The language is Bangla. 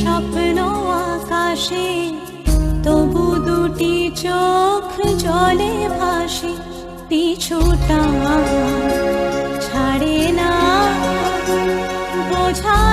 স্বপ্ন আকাশে, তবু দুটি চোখ জলে ভাসে, পিছুটা ছাড়ে না বোঝা